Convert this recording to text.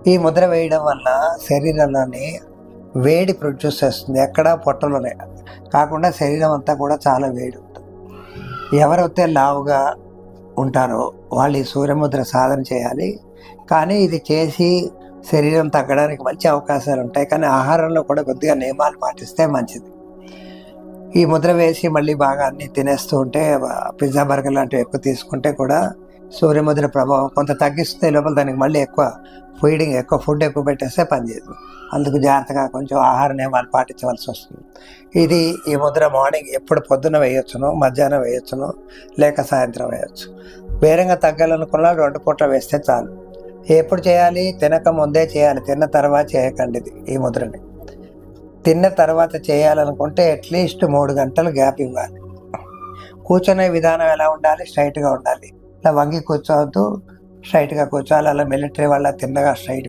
ఈ ముద్ర వేయడం వల్ల శరీరంలోని వేడి ప్రొడ్యూస్ చేస్తుంది, ఎక్కడ పొట్టలోనే కాకుండా శరీరం అంతా కూడా చాలా వేడి ఉంటుంది. ఎవరైతే లావుగా ఉంటారో వాళ్ళు ఈ సూర్యముద్ర సాధన చేయాలి. కానీ ఇది చేసి శరీరం తగ్గడానికి మంచి అవకాశాలు ఉంటాయి. కానీ ఆహారంలో కూడా కొద్దిగా నియమాలు పాటిస్తే మంచిది. ఈ ముద్ర వేసి మళ్ళీ బాగా అన్నీ తినేస్తూ ఉంటే, పిజ్జా బర్గర్ లాంటివి ఎక్కువ తీసుకుంటే కూడా సూర్యముద్ర ప్రభావం కొంత తగ్గిస్తే లోపల దానికి మళ్ళీ ఎక్కువ ఫుడ్ ఎక్కువ పెట్టేస్తే పనిచేయదు. అందుకు జాగ్రత్తగా కొంచెం ఆహార నియమాలు పాటించవలసి వస్తుంది. ఈ ముద్ర మార్నింగ్ ఎప్పుడు పొద్దున్న వేయొచ్చును, మధ్యాహ్నం వేయొచ్చును, లేక సాయంత్రం వేయొచ్చు. వేరంగా తగ్గాలనుకున్నా 2 పూట్ల వేస్తే చాలు. ఎప్పుడు చేయాలి? తినక ముందే చేయాలి, తిన్న తర్వాత చేయకండి. ఈ ముద్రని తిన్న తర్వాత చేయాలనుకుంటే అట్లీస్ట్ 3 గంటలు గ్యాప్ ఇవ్వాలి. కూర్చునే విధానం ఎలా ఉండాలి? స్ట్రైట్గా ఉండాలి. ఇలా వంగి కూర్చోవద్దు, స్ట్రైట్గా కూర్చోవాలి. అలా మిలిటరీ వాళ్ళ తిన్నగా స్ట్రైట్